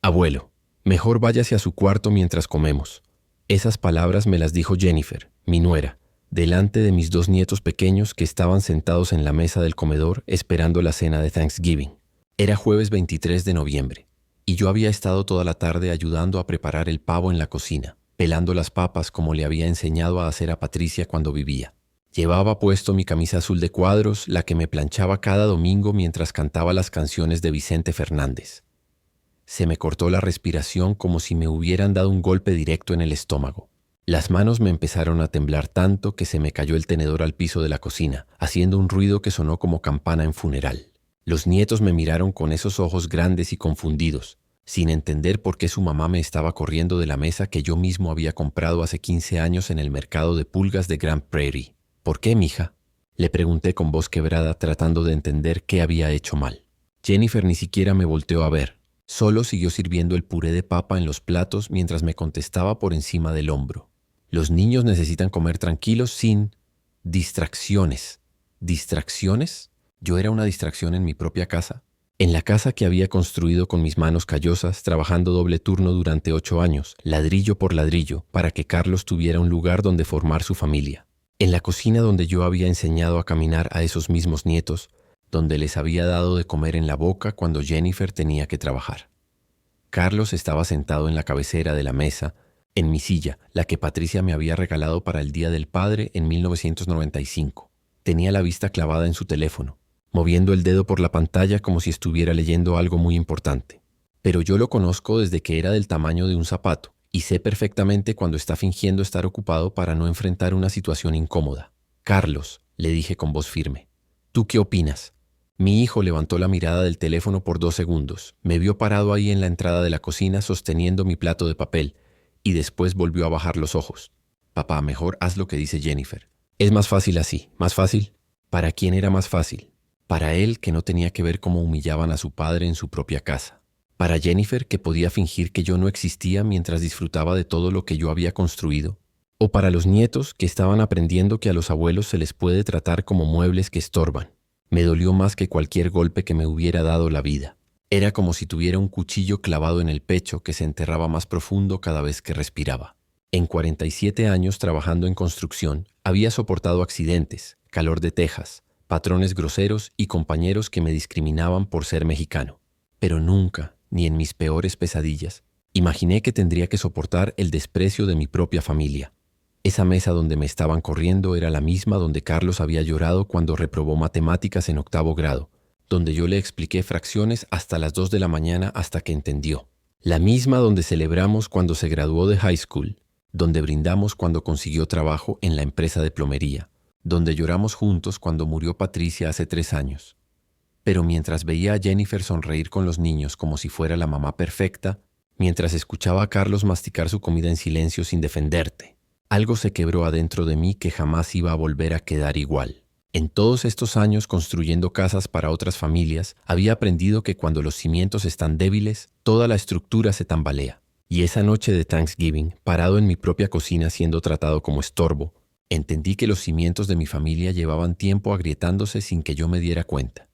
Abuelo, mejor váyase a su cuarto mientras comemos. Esas palabras me las dijo Jennifer, mi nuera, delante de mis dos nietos pequeños que estaban sentados en la mesa del comedor esperando la cena de Thanksgiving. Era jueves 23 de noviembre, y yo había estado toda la tarde ayudando a preparar el pavo en la cocina, pelando las papas como le había enseñado a hacer a Patricia cuando vivía. Llevaba puesto mi camisa azul de cuadros, la que me planchaba cada domingo mientras cantaba las canciones de Vicente Fernández. Se me cortó la respiración como si me hubieran dado un golpe directo en el estómago. Las manos me empezaron a temblar tanto que se me cayó el tenedor al piso de la cocina, haciendo un ruido que sonó como campana en funeral. Los nietos me miraron con esos ojos grandes y confundidos, sin entender por qué su mamá me estaba corriendo de la mesa que yo mismo había comprado hace 15 años en el mercado de pulgas de Grand Prairie. ¿Por qué, mija?, le pregunté con voz quebrada, tratando de entender qué había hecho mal. Jennifer ni siquiera me volteó a ver. Solo siguió sirviendo el puré de papa en los platos mientras me contestaba por encima del hombro. Los niños necesitan comer tranquilos sin distracciones. ¿Distracciones? ¿Yo era una distracción en mi propia casa? En la casa que había construido con mis manos callosas, trabajando doble turno durante 8 años, ladrillo por ladrillo, para que Carlos tuviera un lugar donde formar su familia. En la cocina donde yo había enseñado a caminar a esos mismos nietos, donde les había dado de comer en la boca cuando Jennifer tenía que trabajar. Carlos estaba sentado en la cabecera de la mesa, en mi silla, la que Patricia me había regalado para el Día del Padre en 1995. Tenía la vista clavada en su teléfono, moviendo el dedo por la pantalla como si estuviera leyendo algo muy importante. Pero yo lo conozco desde que era del tamaño de un zapato, y sé perfectamente cuando está fingiendo estar ocupado para no enfrentar una situación incómoda. Carlos, le dije con voz firme, ¿tú qué opinas? Mi hijo levantó la mirada del teléfono por 2 segundos, me vio parado ahí en la entrada de la cocina sosteniendo mi plato de papel, y después volvió a bajar los ojos. Papá, mejor haz lo que dice Jennifer. Es más fácil así. ¿Más fácil? ¿Para quién era más fácil? Para él, que no tenía que ver cómo humillaban a su padre en su propia casa. Para Jennifer, que podía fingir que yo no existía mientras disfrutaba de todo lo que yo había construido. O para los nietos, que estaban aprendiendo que a los abuelos se les puede tratar como muebles que estorban. Me dolió más que cualquier golpe que me hubiera dado la vida. Era como si tuviera un cuchillo clavado en el pecho que se enterraba más profundo cada vez que respiraba. En 47 años trabajando en construcción, había soportado accidentes, calor de Texas, patrones groseros y compañeros que me discriminaban por ser mexicano. Pero nunca, ni en mis peores pesadillas, imaginé que tendría que soportar el desprecio de mi propia familia. Esa mesa donde me estaban corriendo era la misma donde Carlos había llorado cuando reprobó matemáticas en 8º grado, donde yo le expliqué fracciones hasta las 2 de la mañana hasta que entendió. La misma donde celebramos cuando se graduó de high school, donde brindamos cuando consiguió trabajo en la empresa de plomería, donde lloramos juntos cuando murió Patricia hace 3 años. Pero mientras veía a Jennifer sonreír con los niños como si fuera la mamá perfecta, mientras escuchaba a Carlos masticar su comida en silencio sin defenderte, algo se quebró adentro de mí que jamás iba a volver a quedar igual. En todos estos años construyendo casas para otras familias, había aprendido que cuando los cimientos están débiles, toda la estructura se tambalea. Y esa noche de Thanksgiving, parado en mi propia cocina siendo tratado como estorbo, entendí que los cimientos de mi familia llevaban tiempo agrietándose sin que yo me diera cuenta.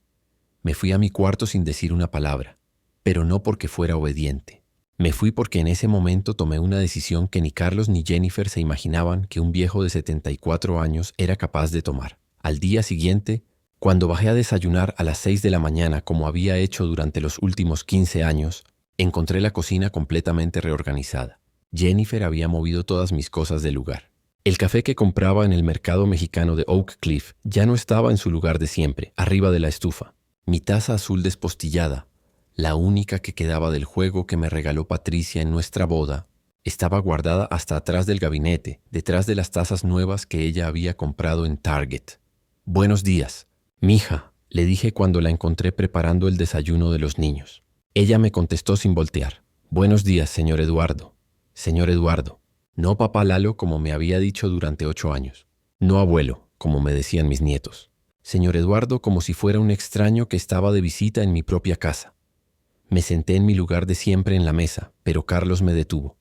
Me fui a mi cuarto sin decir una palabra, pero no porque fuera obediente. Me fui porque en ese momento tomé una decisión que ni Carlos ni Jennifer se imaginaban que un viejo de 74 años era capaz de tomar. Al día siguiente, cuando bajé a desayunar a las 6 de la mañana como había hecho durante los últimos 15 años, encontré la cocina completamente reorganizada. Jennifer había movido todas mis cosas del lugar. El café que compraba en el mercado mexicano de Oak Cliff ya no estaba en su lugar de siempre, arriba de la estufa. Mi taza azul despostillada, la única que quedaba del juego que me regaló Patricia en nuestra boda, estaba guardada hasta atrás del gabinete, detrás de las tazas nuevas que ella había comprado en Target. «Buenos días, mija», le dije cuando la encontré preparando el desayuno de los niños. Ella me contestó sin voltear. «Buenos días, señor Eduardo». «Señor Eduardo». No papá Lalo como me había dicho durante 8 años. No abuelo, como me decían mis nietos. Señor Eduardo como si fuera un extraño que estaba de visita en mi propia casa. Me senté en mi lugar de siempre en la mesa, pero Carlos me detuvo.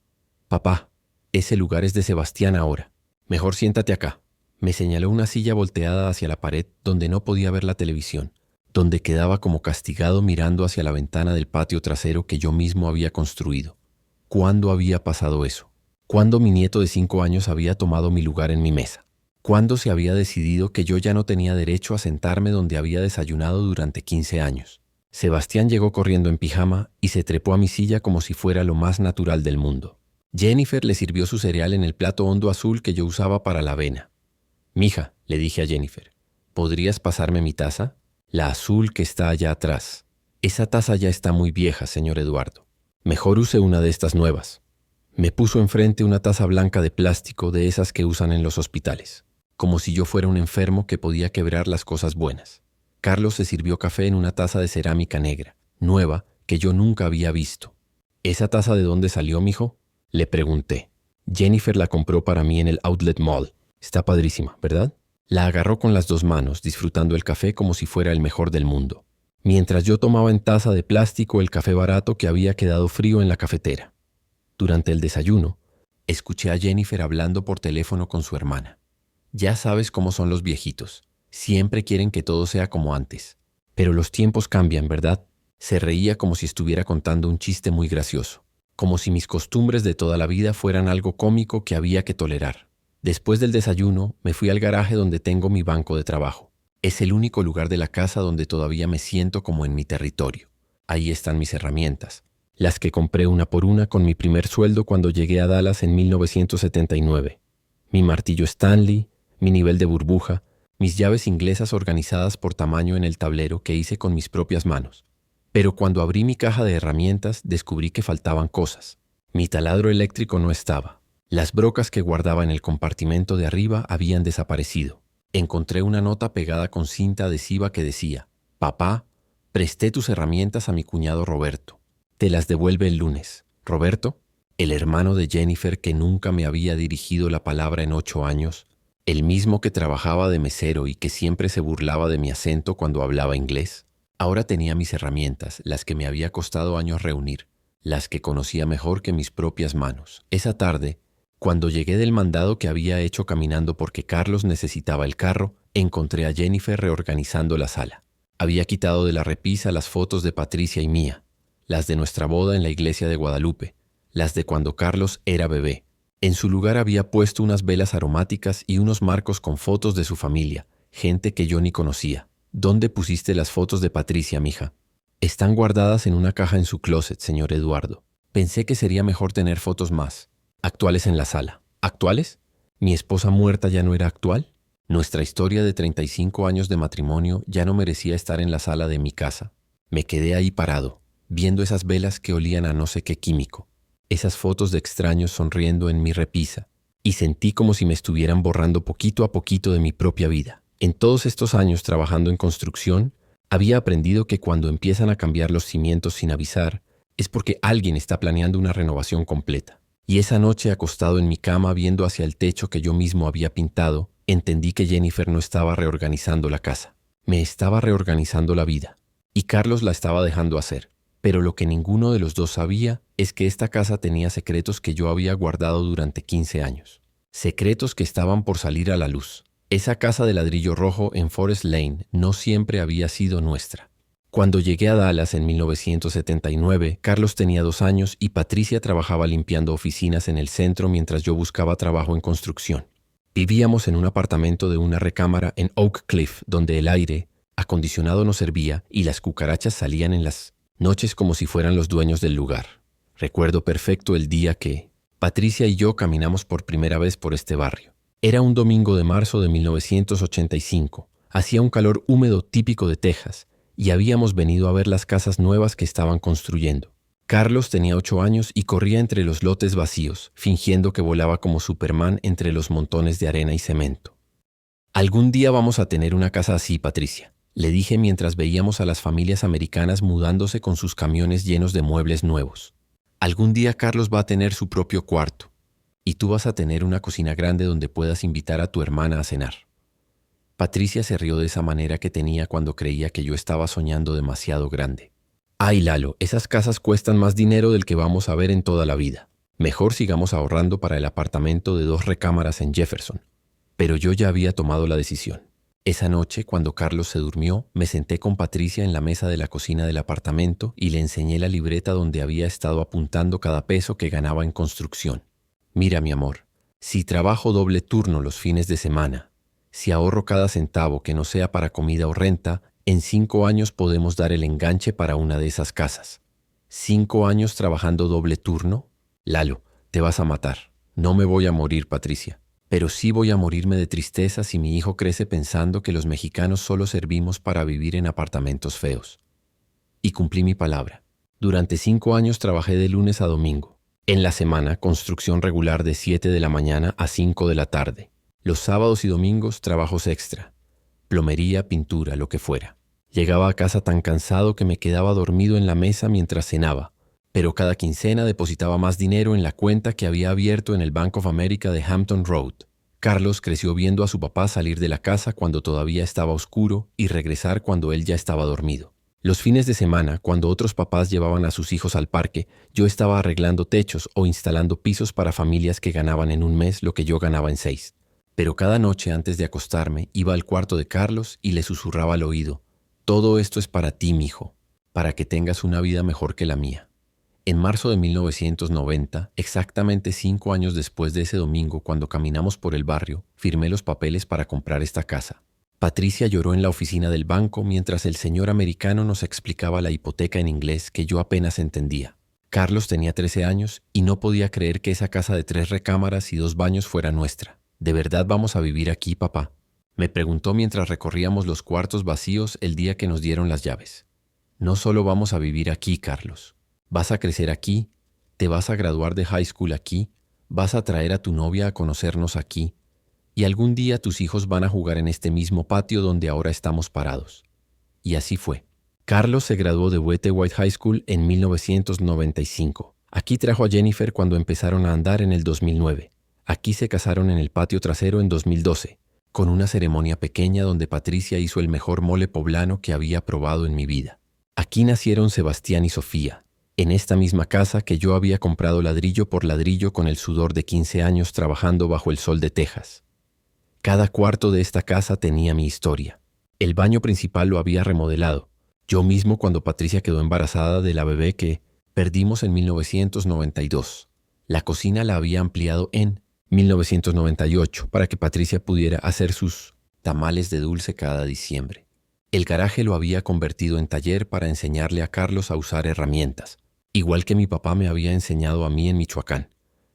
«Papá, ese lugar es de Sebastián ahora. Mejor siéntate acá». Me señaló una silla volteada hacia la pared donde no podía ver la televisión, donde quedaba como castigado mirando hacia la ventana del patio trasero que yo mismo había construido. ¿Cuándo había pasado eso? ¿Cuándo mi nieto de 5 años había tomado mi lugar en mi mesa? ¿Cuándo se había decidido que yo ya no tenía derecho a sentarme donde había desayunado durante 15 años? Sebastián llegó corriendo en pijama y se trepó a mi silla como si fuera lo más natural del mundo. Jennifer le sirvió su cereal en el plato hondo azul que yo usaba para la avena. «Mija», le dije a Jennifer, «¿podrías pasarme mi taza? La azul que está allá atrás. Esa taza ya está muy vieja, señor Eduardo. Mejor use una de estas nuevas». Me puso enfrente una taza blanca de plástico de esas que usan en los hospitales, como si yo fuera un enfermo que podía quebrar las cosas buenas. Carlos se sirvió café en una taza de cerámica negra, nueva, que yo nunca había visto. «¿Esa taza de dónde salió, mijo?», le pregunté. «Jennifer la compró para mí en el Outlet Mall. Está padrísima, ¿verdad?». La agarró con las 2 manos, disfrutando el café como si fuera el mejor del mundo, mientras yo tomaba en taza de plástico el café barato que había quedado frío en la cafetera. Durante el desayuno, escuché a Jennifer hablando por teléfono con su hermana. «Ya sabes cómo son los viejitos. Siempre quieren que todo sea como antes. Pero los tiempos cambian, ¿verdad?». Se reía como si estuviera contando un chiste muy gracioso, como si mis costumbres de toda la vida fueran algo cómico que había que tolerar. Después del desayuno, me fui al garaje donde tengo mi banco de trabajo. Es el único lugar de la casa donde todavía me siento como en mi territorio. Ahí están mis herramientas, las que compré una por una con mi primer sueldo cuando llegué a Dallas en 1979. Mi martillo Stanley, mi nivel de burbuja, mis llaves inglesas organizadas por tamaño en el tablero que hice con mis propias manos. Pero cuando abrí mi caja de herramientas, descubrí que faltaban cosas. Mi taladro eléctrico no estaba. Las brocas que guardaba en el compartimento de arriba habían desaparecido. Encontré una nota pegada con cinta adhesiva que decía: «Papá, presté tus herramientas a mi cuñado Roberto. Te las devuelve el lunes». Roberto, el hermano de Jennifer que nunca me había dirigido la palabra en 8 años, el mismo que trabajaba de mesero y que siempre se burlaba de mi acento cuando hablaba inglés, ahora tenía mis herramientas, las que me había costado años reunir, las que conocía mejor que mis propias manos. Esa tarde, cuando llegué del mandado que había hecho caminando porque Carlos necesitaba el carro, encontré a Jennifer reorganizando la sala. Había quitado de la repisa las fotos de Patricia y mía, las de nuestra boda en la iglesia de Guadalupe, las de cuando Carlos era bebé. En su lugar había puesto unas velas aromáticas y unos marcos con fotos de su familia, gente que yo ni conocía. «¿Dónde pusiste las fotos de Patricia, mija?». «Están guardadas en una caja en su closet, señor Eduardo. Pensé que sería mejor tener fotos más actuales en la sala». «¿Actuales? ¿Mi esposa muerta ya no era actual? ¿Nuestra historia de 35 años de matrimonio ya no merecía estar en la sala de mi casa?». Me quedé ahí parado, viendo esas velas que olían a no sé qué químico, esas fotos de extraños sonriendo en mi repisa, y sentí como si me estuvieran borrando poquito a poquito de mi propia vida. En todos estos años trabajando en construcción, había aprendido que cuando empiezan a cambiar los cimientos sin avisar, es porque alguien está planeando una renovación completa. Y esa noche, acostado en mi cama viendo hacia el techo que yo mismo había pintado, entendí que Jennifer no estaba reorganizando la casa. Me estaba reorganizando la vida. Y Carlos la estaba dejando hacer. Pero lo que ninguno de los dos sabía es que esta casa tenía secretos que yo había guardado durante 15 años. Secretos que estaban por salir a la luz. Esa casa de ladrillo rojo en Forest Lane no siempre había sido nuestra. Cuando llegué a Dallas en 1979, Carlos tenía 2 años y Patricia trabajaba limpiando oficinas en el centro mientras yo buscaba trabajo en construcción. Vivíamos en un apartamento de una recámara en Oak Cliff, donde el aire acondicionado nos servía y las cucarachas salían en las noches como si fueran los dueños del lugar. Recuerdo perfecto el día que Patricia y yo caminamos por primera vez por este barrio. Era un domingo de marzo de 1985. Hacía un calor húmedo típico de Texas y habíamos venido a ver las casas nuevas que estaban construyendo. Carlos tenía 8 años y corría entre los lotes vacíos, fingiendo que volaba como Superman entre los montones de arena y cemento. «Algún día vamos a tener una casa así, Patricia», le dije mientras veíamos a las familias americanas mudándose con sus camiones llenos de muebles nuevos. «Algún día Carlos va a tener su propio cuarto y tú vas a tener una cocina grande donde puedas invitar a tu hermana a cenar». Patricia se rió de esa manera que tenía cuando creía que yo estaba soñando demasiado grande. «Ay, Lalo, esas casas cuestan más dinero del que vamos a ver en toda la vida. Mejor sigamos ahorrando para el apartamento de 2 recámaras en Jefferson». Pero yo ya había tomado la decisión. Esa noche, cuando Carlos se durmió, me senté con Patricia en la mesa de la cocina del apartamento y le enseñé la libreta donde había estado apuntando cada peso que ganaba en construcción. Mira, mi amor, si trabajo doble turno los fines de semana, si ahorro cada centavo que no sea para comida o renta, en 5 años podemos dar el enganche para una de esas casas. 5 años trabajando doble turno. Lalo, te vas a matar. No me voy a morir, Patricia. Pero sí voy a morirme de tristeza si mi hijo crece pensando que los mexicanos solo servimos para vivir en apartamentos feos. Y cumplí mi palabra. Durante 5 años trabajé de lunes a domingo. En la semana, construcción regular de 7 de la mañana a 5 de la tarde. Los sábados y domingos, trabajos extra. Plomería, pintura, lo que fuera. Llegaba a casa tan cansado que me quedaba dormido en la mesa mientras cenaba, pero cada quincena depositaba más dinero en la cuenta que había abierto en el Bank of America de Hampton Road. Carlos creció viendo a su papá salir de la casa cuando todavía estaba oscuro y regresar cuando él ya estaba dormido. Los fines de semana, cuando otros papás llevaban a sus hijos al parque, yo estaba arreglando techos o instalando pisos para familias que ganaban en un mes lo que yo ganaba en 6. Pero cada noche antes de acostarme iba al cuarto de Carlos y le susurraba al oído: todo esto es para ti, mijo, para que tengas una vida mejor que la mía. En marzo de 1990, exactamente 5 años después de ese domingo, cuando caminamos por el barrio, firmé los papeles para comprar esta casa. Patricia lloró en la oficina del banco mientras el señor americano nos explicaba la hipoteca en inglés que yo apenas entendía. Carlos tenía 13 años y no podía creer que esa casa de 3 recámaras y 2 baños fuera nuestra. ¿De verdad vamos a vivir aquí, papá?, me preguntó mientras recorríamos los cuartos vacíos el día que nos dieron las llaves. No solo vamos a vivir aquí, Carlos. Vas a crecer aquí, te vas a graduar de high school aquí, vas a traer a tu novia a conocernos aquí, y algún día tus hijos van a jugar en este mismo patio donde ahora estamos parados. Y así fue. Carlos se graduó de Wete White High School en 1995. Aquí trajo a Jennifer cuando empezaron a andar en el 2009. Aquí se casaron en el patio trasero en 2012, con una ceremonia pequeña donde Patricia hizo el mejor mole poblano que había probado en mi vida. Aquí nacieron Sebastián y Sofía, en esta misma casa que yo había comprado ladrillo por ladrillo con el sudor de 15 años trabajando bajo el sol de Texas. Cada cuarto de esta casa tenía mi historia. El baño principal lo había remodelado, yo mismo cuando Patricia quedó embarazada de la bebé que perdimos en 1992. La cocina la había ampliado en 1998 para que Patricia pudiera hacer sus tamales de dulce cada diciembre. El garaje lo había convertido en taller para enseñarle a Carlos a usar herramientas, igual que mi papá me había enseñado a mí en Michoacán.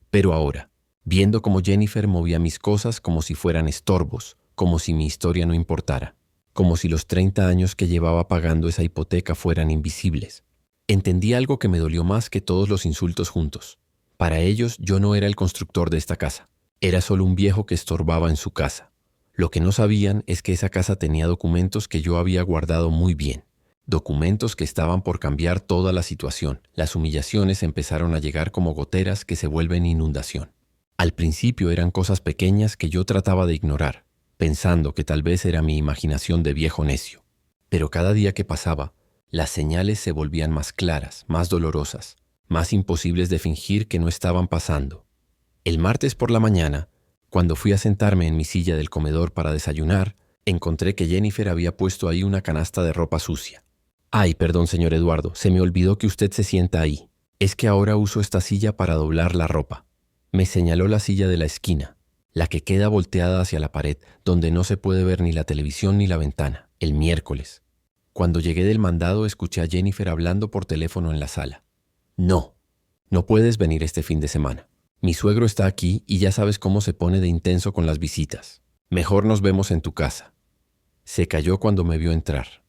Pero ahora, viendo cómo Jennifer movía mis cosas como si fueran estorbos, como si mi historia no importara, como si los 30 años que llevaba pagando esa hipoteca fueran invisibles, entendí algo que me dolió más que todos los insultos juntos. Para ellos yo no era el constructor de esta casa, era solo un viejo que estorbaba en su casa. Lo que no sabían es que esa casa tenía documentos que yo había guardado muy bien, documentos que estaban por cambiar toda la situación. Las humillaciones empezaron a llegar como goteras que se vuelven inundación. Al principio eran cosas pequeñas que yo trataba de ignorar, pensando que tal vez era mi imaginación de viejo necio. Pero cada día que pasaba, las señales se volvían más claras, más dolorosas, más imposibles de fingir que no estaban pasando. El martes por la mañana, cuando fui a sentarme en mi silla del comedor para desayunar, encontré que Jennifer había puesto ahí una canasta de ropa sucia. Ay, perdón, señor Eduardo, se me olvidó que usted se sienta ahí. Es que ahora uso esta silla para doblar la ropa. Me señaló la silla de la esquina, la que queda volteada hacia la pared, donde no se puede ver ni la televisión ni la ventana, el miércoles. Cuando llegué del mandado, escuché a Jennifer hablando por teléfono en la sala. No puedes venir este fin de semana. Mi suegro está aquí y ya sabes cómo se pone de intenso con las visitas. Mejor nos vemos en tu casa. Se calló cuando me vio entrar,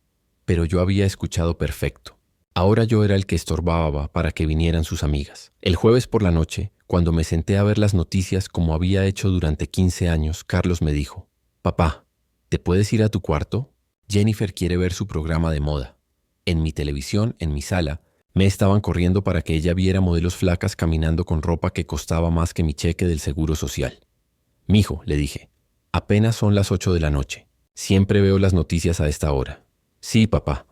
pero yo había escuchado perfecto. Ahora yo era el que estorbaba para que vinieran sus amigas. El jueves por la noche, cuando me senté a ver las noticias como había hecho durante 15 años, Carlos me dijo: «Papá, ¿te puedes ir a tu cuarto? Jennifer quiere ver su programa de moda». En mi televisión, en mi sala, me estaban corriendo para que ella viera modelos flacas caminando con ropa que costaba más que mi cheque del seguro social. «Mijo», le dije, «apenas son las 8 de la noche. Siempre veo las noticias a esta hora». «Sí, papá,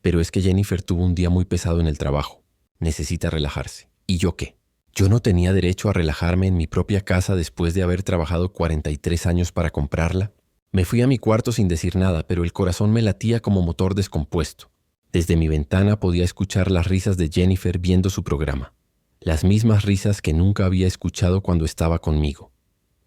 pero es que Jennifer tuvo un día muy pesado en el trabajo. Necesita relajarse». ¿Y yo qué? Yo no tenía derecho a relajarme en mi propia casa después de haber trabajado 43 años para comprarla. Me fui a mi cuarto sin decir nada, pero el corazón me latía como motor descompuesto. Desde mi ventana podía escuchar las risas de Jennifer viendo su programa. Las mismas risas que nunca había escuchado cuando estaba conmigo.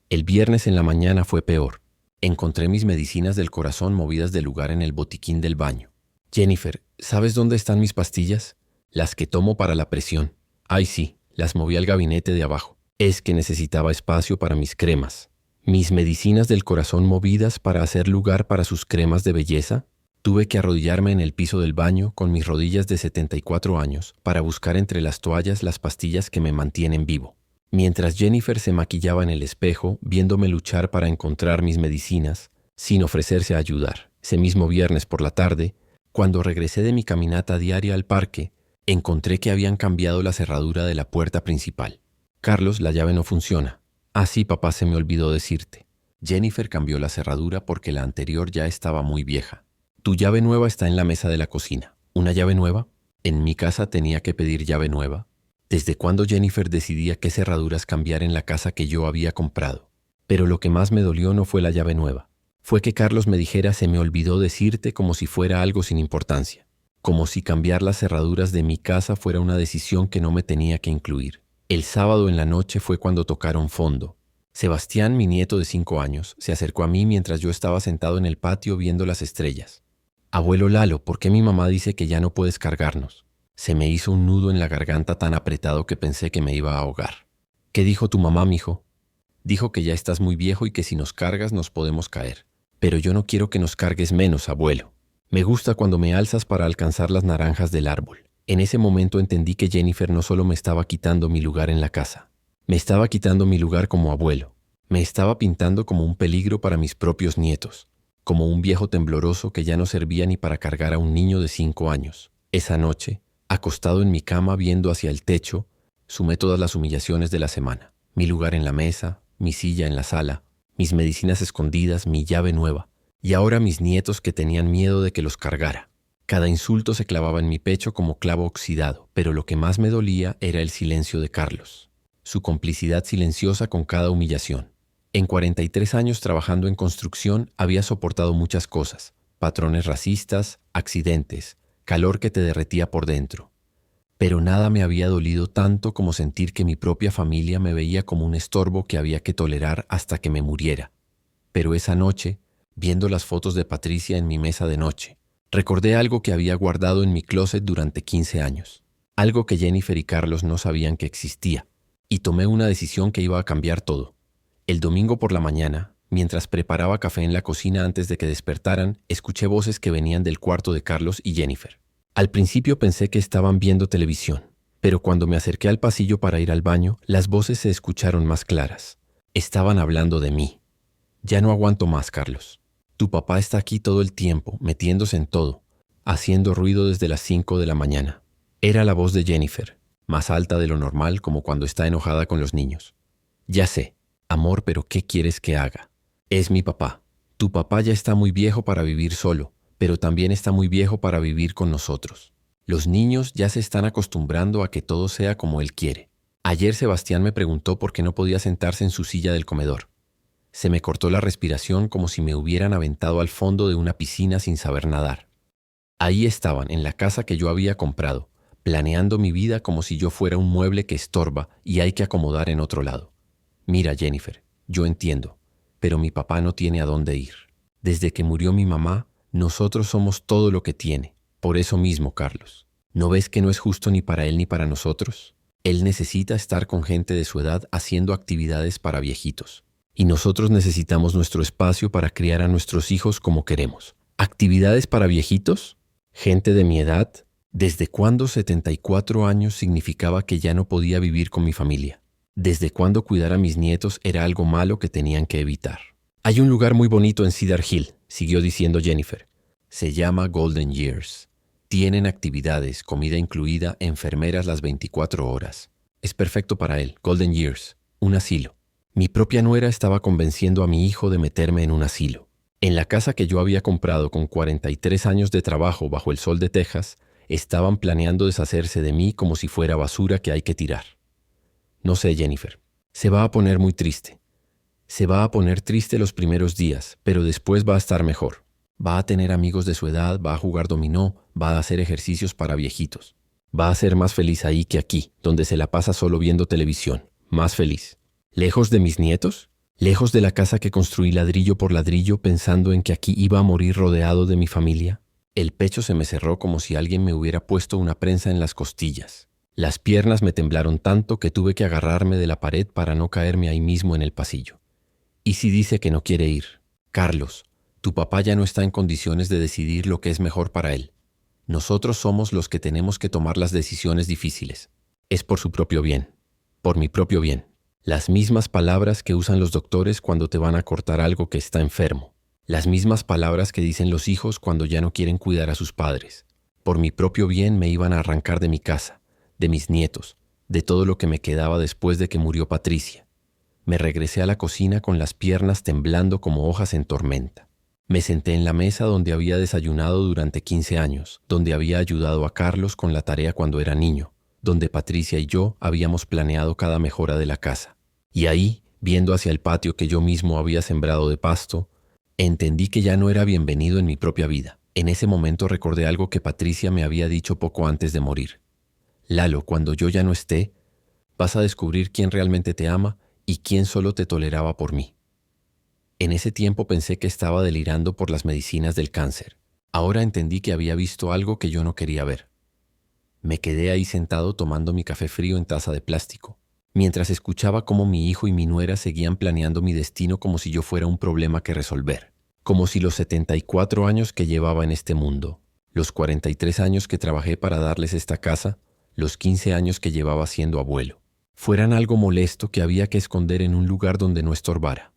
El viernes en la mañana fue peor. Encontré mis medicinas del corazón movidas del lugar en el botiquín del baño. Jennifer, ¿sabes dónde están mis pastillas? Las que tomo para la presión. Ay, sí, las moví al gabinete de abajo. Es que necesitaba espacio para mis cremas. ¿Mis medicinas del corazón movidas para hacer lugar para sus cremas de belleza? Tuve que arrodillarme en el piso del baño con mis rodillas de 74 años para buscar entre las toallas las pastillas que me mantienen vivo. Mientras Jennifer se maquillaba en el espejo, viéndome luchar para encontrar mis medicinas, sin ofrecerse a ayudar. Ese mismo viernes por la tarde, cuando regresé de mi caminata diaria al parque, encontré que habían cambiado la cerradura de la puerta principal. Carlos, la llave no funciona. Ah, sí, papá, se me olvidó decirte. Jennifer cambió la cerradura porque la anterior ya estaba muy vieja. Tu llave nueva está en la mesa de la cocina. ¿Una llave nueva? En mi casa tenía que pedir llave nueva. ¿Desde cuándo Jennifer decidía qué cerraduras cambiar en la casa que yo había comprado? Pero lo que más me dolió no fue la llave nueva. Fue que Carlos me dijera se me olvidó decirte como si fuera algo sin importancia. Como si cambiar las cerraduras de mi casa fuera una decisión que no me tenía que incluir. El sábado en la noche fue cuando tocaron fondo. Sebastián, mi nieto de 5 años, se acercó a mí mientras yo estaba sentado en el patio viendo las estrellas. Abuelo Lalo, ¿por qué mi mamá dice que ya no puedes cargarnos? Se me hizo un nudo en la garganta tan apretado que pensé que me iba a ahogar. ¿Qué dijo tu mamá, mijo? Dijo que ya estás muy viejo y que si nos cargas nos podemos caer. Pero yo no quiero que nos cargues menos, abuelo. Me gusta cuando me alzas para alcanzar las naranjas del árbol. En ese momento entendí que Jennifer no solo me estaba quitando mi lugar en la casa, me estaba quitando mi lugar como abuelo. Me estaba pintando como un peligro para mis propios nietos, como un viejo tembloroso que ya no servía ni para cargar a un niño de 5 años. Esa noche, acostado en mi cama viendo hacia el techo, sumé todas las humillaciones de la semana. Mi lugar en la mesa, mi silla en la sala, mis medicinas escondidas, mi llave nueva. Y ahora mis nietos que tenían miedo de que los cargara. Cada insulto se clavaba en mi pecho como clavo oxidado, pero lo que más me dolía era el silencio de Carlos. Su complicidad silenciosa con cada humillación. En 43 años trabajando en construcción había soportado muchas cosas. Patrones racistas, accidentes, calor que te derretía por dentro. Pero nada me había dolido tanto como sentir que mi propia familia me veía como un estorbo que había que tolerar hasta que me muriera. Pero esa noche, viendo las fotos de Patricia en mi mesa de noche, recordé algo que había guardado en mi closet durante 15 años. Algo que Jennifer y Carlos no sabían que existía. Y tomé una decisión que iba a cambiar todo. El domingo por la mañana, mientras preparaba café en la cocina antes de que despertaran, escuché voces que venían del cuarto de Carlos y Jennifer. Al principio pensé que estaban viendo televisión, pero cuando me acerqué al pasillo para ir al baño, las voces se escucharon más claras. Estaban hablando de mí. Ya no aguanto más, Carlos. Tu papá está aquí todo el tiempo, metiéndose en todo, haciendo ruido desde las 5 de la mañana. Era la voz de Jennifer, más alta de lo normal como cuando está enojada con los niños. Ya sé, amor, pero ¿qué quieres que haga? Es mi papá. Tu papá ya está muy viejo para vivir solo, pero también está muy viejo para vivir con nosotros. Los niños ya se están acostumbrando a que todo sea como él quiere. Ayer Sebastián me preguntó por qué no podía sentarse en su silla del comedor. Se me cortó la respiración como si me hubieran aventado al fondo de una piscina sin saber nadar. Ahí estaban, en la casa que yo había comprado, planeando mi vida como si yo fuera un mueble que estorba y hay que acomodar en otro lado. Mira, Jennifer, yo entiendo, pero mi papá no tiene a dónde ir. Desde que murió mi mamá, nosotros somos todo lo que tiene. Por eso mismo, Carlos. ¿No ves que no es justo ni para él ni para nosotros? Él necesita estar con gente de su edad haciendo actividades para viejitos. Y nosotros necesitamos nuestro espacio para criar a nuestros hijos como queremos. ¿Actividades para viejitos? ¿Gente de mi edad? ¿Desde cuándo 74 años significaba que ya no podía vivir con mi familia? ¿Desde cuándo cuidar a mis nietos era algo malo que tenían que evitar? Hay un lugar muy bonito en Cedar Hill, siguió diciendo Jennifer. Se llama Golden Years. Tienen actividades, comida incluida, enfermeras las 24 horas. Es perfecto para él, Golden Years, un asilo. Mi propia nuera estaba convenciendo a mi hijo de meterme en un asilo. En la casa que yo había comprado con 43 años de trabajo bajo el sol de Texas, estaban planeando deshacerse de mí como si fuera basura que hay que tirar. No sé, Jennifer. Se va a poner muy triste. Se va a poner triste los primeros días, pero después va a estar mejor. Va a tener amigos de su edad, va a jugar dominó, va a hacer ejercicios para viejitos. Va a ser más feliz ahí que aquí, donde se la pasa solo viendo televisión. Más feliz. ¿Lejos de mis nietos? ¿Lejos de la casa que construí ladrillo por ladrillo pensando en que aquí iba a morir rodeado de mi familia? El pecho se me cerró como si alguien me hubiera puesto una prensa en las costillas. Las piernas me temblaron tanto que tuve que agarrarme de la pared para no caerme ahí mismo en el pasillo. ¿Y si dice que no quiere ir? Carlos, tu papá ya no está en condiciones de decidir lo que es mejor para él. Nosotros somos los que tenemos que tomar las decisiones difíciles. Es por su propio bien. Por mi propio bien. Las mismas palabras que usan los doctores cuando te van a cortar algo que está enfermo. Las mismas palabras que dicen los hijos cuando ya no quieren cuidar a sus padres. Por mi propio bien me iban a arrancar de mi casa, de mis nietos, de todo lo que me quedaba después de que murió Patricia. Me regresé a la cocina con las piernas temblando como hojas en tormenta. Me senté en la mesa donde había desayunado durante 15 años, donde había ayudado a Carlos con la tarea cuando era niño, donde Patricia y yo habíamos planeado cada mejora de la casa. Y ahí, viendo hacia el patio que yo mismo había sembrado de pasto, entendí que ya no era bienvenido en mi propia vida. En ese momento recordé algo que Patricia me había dicho poco antes de morir. Lalo, cuando yo ya no esté, vas a descubrir quién realmente te ama y quién solo te toleraba por mí. En ese tiempo pensé que estaba delirando por las medicinas del cáncer. Ahora entendí que había visto algo que yo no quería ver. Me quedé ahí sentado tomando mi café frío en taza de plástico, mientras escuchaba cómo mi hijo y mi nuera seguían planeando mi destino como si yo fuera un problema que resolver, como si los 74 años que llevaba en este mundo, los 43 años que trabajé para darles esta casa, los 15 años que llevaba siendo abuelo, fueran algo molesto que había que esconder en un lugar donde no estorbara.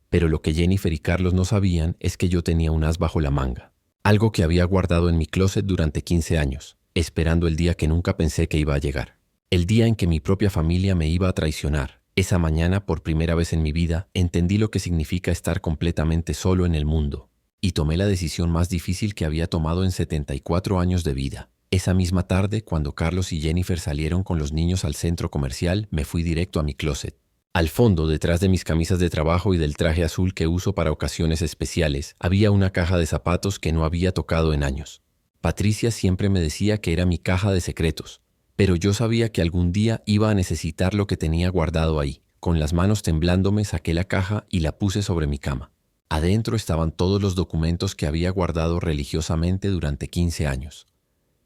Pero lo que Jennifer y Carlos no sabían es que yo tenía un as bajo la manga, algo que había guardado en mi closet durante 15 años, esperando el día que nunca pensé que iba a llegar. El día en que mi propia familia me iba a traicionar. Esa mañana, por primera vez en mi vida, entendí lo que significa estar completamente solo en el mundo, y tomé la decisión más difícil que había tomado en 74 años de vida. Esa misma tarde, cuando Carlos y Jennifer salieron con los niños al centro comercial, me fui directo a mi closet. Al fondo, detrás de mis camisas de trabajo y del traje azul que uso para ocasiones especiales, había una caja de zapatos que no había tocado en años. Patricia siempre me decía que era mi caja de secretos, pero yo sabía que algún día iba a necesitar lo que tenía guardado ahí. Con las manos temblándome saqué la caja y la puse sobre mi cama. Adentro estaban todos los documentos que había guardado religiosamente durante 15 años.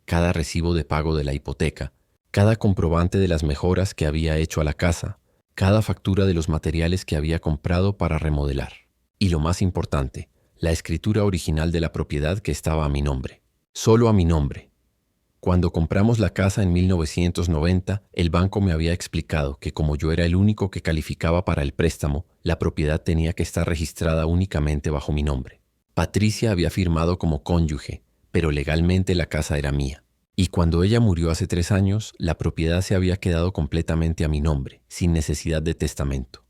Cada recibo de pago de la hipoteca, cada comprobante de las mejoras que había hecho a la casa, cada factura de los materiales que había comprado para remodelar. Y lo más importante, la escritura original de la propiedad que estaba a mi nombre. Solo a mi nombre. Cuando compramos la casa en 1990, el banco me había explicado que como yo era el único que calificaba para el préstamo, la propiedad tenía que estar registrada únicamente bajo mi nombre. Patricia había firmado como cónyuge, pero legalmente la casa era mía. Y cuando ella murió hace 3 años, la propiedad se había quedado completamente a mi nombre, sin necesidad de testamento.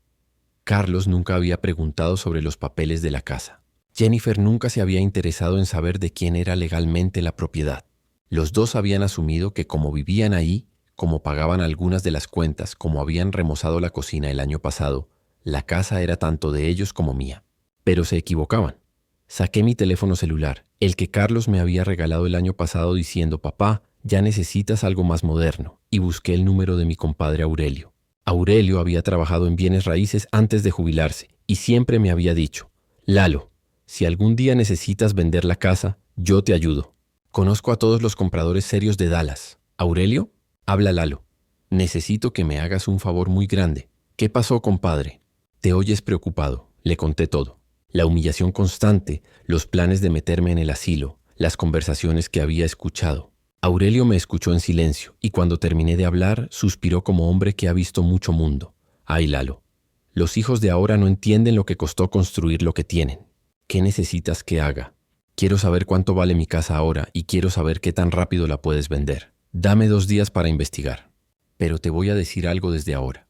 Carlos nunca había preguntado sobre los papeles de la casa. Jennifer nunca se había interesado en saber de quién era legalmente la propiedad. Los dos habían asumido que como vivían ahí, como pagaban algunas de las cuentas, como habían remozado la cocina el año pasado, la casa era tanto de ellos como mía. Pero se equivocaban. Saqué mi teléfono celular, el que Carlos me había regalado el año pasado diciendo, papá, ya necesitas algo más moderno, y busqué el número de mi compadre Aurelio. Aurelio había trabajado en bienes raíces antes de jubilarse, y siempre me había dicho, Lalo, si algún día necesitas vender la casa, yo te ayudo. Conozco a todos los compradores serios de Dallas. ¿Aurelio? Habla Lalo. Necesito que me hagas un favor muy grande. ¿Qué pasó, compadre? Te oyes preocupado. Le conté todo. La humillación constante, los planes de meterme en el asilo, las conversaciones que había escuchado. Aurelio me escuchó en silencio y cuando terminé de hablar, suspiró como hombre que ha visto mucho mundo. Ay, Lalo, los hijos de ahora no entienden lo que costó construir lo que tienen. ¿Qué necesitas que haga? Quiero saber cuánto vale mi casa ahora y quiero saber qué tan rápido la puedes vender. Dame 2 días para investigar. Pero te voy a decir algo desde ahora.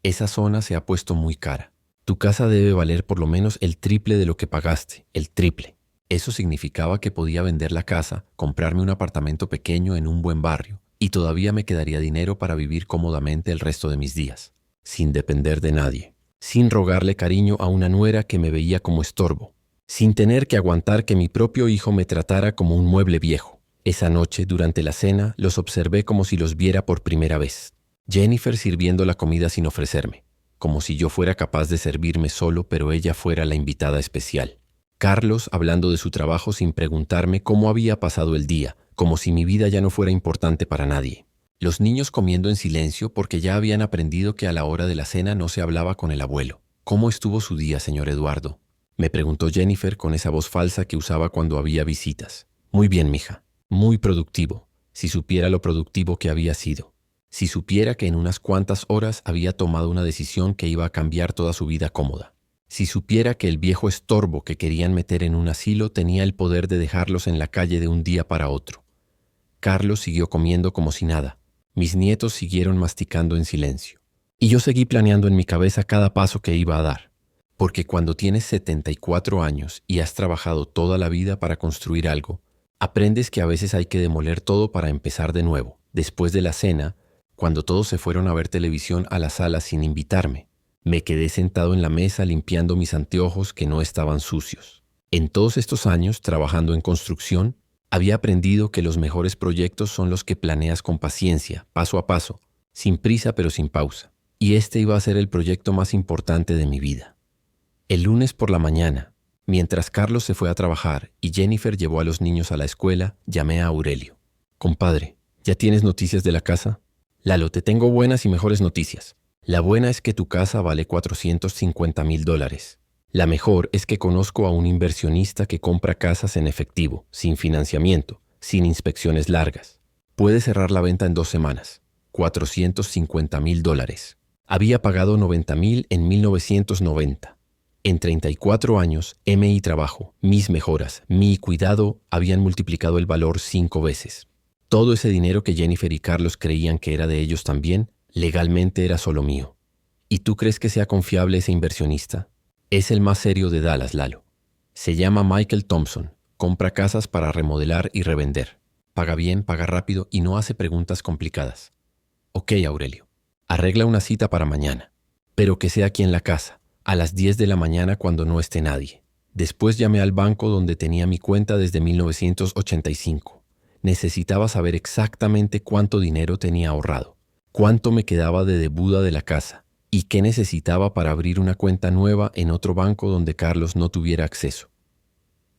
Esa zona se ha puesto muy cara. Tu casa debe valer por lo menos el triple de lo que pagaste, el triple. Eso significaba que podía vender la casa, comprarme un apartamento pequeño en un buen barrio, y todavía me quedaría dinero para vivir cómodamente el resto de mis días, sin depender de nadie. sin rogarle cariño a una nuera que me veía como estorbo, sin tener que aguantar que mi propio hijo me tratara como un mueble viejo. Esa noche, durante la cena, los observé como si los viera por primera vez. Jennifer sirviendo la comida sin ofrecerme, como si yo fuera capaz de servirme solo, pero ella fuera la invitada especial. Carlos hablando de su trabajo sin preguntarme cómo había pasado el día, como si mi vida ya no fuera importante para nadie. Los niños comiendo en silencio porque ya habían aprendido que a la hora de la cena no se hablaba con el abuelo. ¿Cómo estuvo su día, señor Eduardo?, me preguntó Jennifer con esa voz falsa que usaba cuando había visitas. Muy bien, mija. Muy productivo. Si supiera lo productivo que había sido. Si supiera que en unas cuantas horas había tomado una decisión que iba a cambiar toda su vida cómoda. Si supiera que el viejo estorbo que querían meter en un asilo tenía el poder de dejarlos en la calle de un día para otro. Carlos siguió comiendo como si nada. Mis nietos siguieron masticando en silencio. Y yo seguí planeando en mi cabeza cada paso que iba a dar. Porque cuando tienes 74 años y has trabajado toda la vida para construir algo, aprendes que a veces hay que demoler todo para empezar de nuevo. Después de la cena, cuando todos se fueron a ver televisión a la sala sin invitarme, me quedé sentado en la mesa limpiando mis anteojos que no estaban sucios. En todos estos años, trabajando en construcción, había aprendido que los mejores proyectos son los que planeas con paciencia, paso a paso, sin prisa pero sin pausa. Y este iba a ser el proyecto más importante de mi vida. El lunes por la mañana, mientras Carlos se fue a trabajar y Jennifer llevó a los niños a la escuela, llamé a Aurelio. Compadre, ¿ya tienes noticias de la casa? Lalo, te tengo buenas y mejores noticias. La buena es que tu casa vale $450,000. La mejor es que conozco a un inversionista que compra casas en efectivo, sin financiamiento, sin inspecciones largas. Puede cerrar la venta en 2 semanas. $450,000. Había pagado $90,000 en 1990. En 34 años, mi trabajo, mis mejoras, mi cuidado habían multiplicado el valor 5 veces. Todo ese dinero que Jennifer y Carlos creían que era de ellos también, legalmente era solo mío. ¿Y tú crees que sea confiable ese inversionista? Es el más serio de Dallas, Lalo. Se llama Michael Thompson. Compra casas para remodelar y revender. Paga bien, paga rápido y no hace preguntas complicadas. Ok, Aurelio. Arregla una cita para mañana. Pero que sea aquí en la casa. A las 10 de la mañana cuando no esté nadie. Después llamé al banco donde tenía mi cuenta desde 1985. Necesitaba saber exactamente cuánto dinero tenía ahorrado, cuánto me quedaba de deuda de la casa y qué necesitaba para abrir una cuenta nueva en otro banco donde Carlos no tuviera acceso.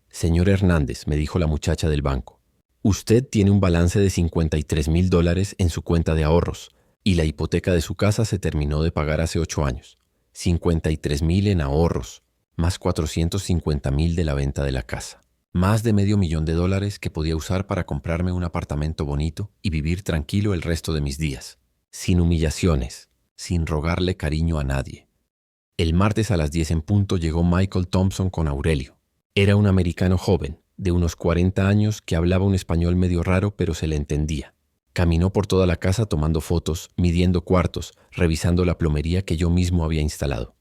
Señor Hernández, me dijo la muchacha del banco, usted tiene un balance de $53,000 en su cuenta de ahorros y la hipoteca de su casa se terminó de pagar hace 8 años. 53,000 en ahorros, más 450,000 de la venta de la casa. Más de $500,000 que podía usar para comprarme un apartamento bonito y vivir tranquilo el resto de mis días. Sin humillaciones, sin rogarle cariño a nadie. El martes a las 10 en punto llegó Michael Thompson con Aurelio. Era un americano joven, de unos 40 años, que hablaba un español medio raro pero se le entendía. Caminó por toda la casa tomando fotos, midiendo cuartos, revisando la plomería que yo mismo había instalado.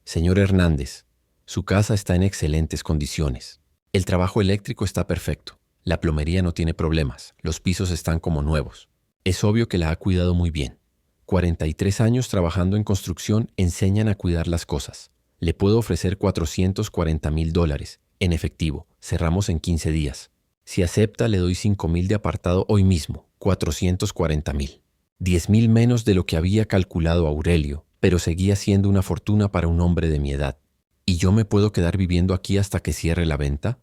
Señor Hernández, su casa está en excelentes condiciones. El trabajo eléctrico está perfecto. La plomería no tiene problemas. Los pisos están como nuevos. Es obvio que la ha cuidado muy bien. 43 años trabajando en construcción enseñan a cuidar las cosas. Le puedo ofrecer $440,000 en efectivo. Cerramos en 15 días. Si acepta, le doy 5,000 de apartado hoy mismo. 440,000. 10,000 menos de lo que había calculado Aurelio, pero seguía siendo una fortuna para un hombre de mi edad. ¿Y yo me puedo quedar viviendo aquí hasta que cierre la venta?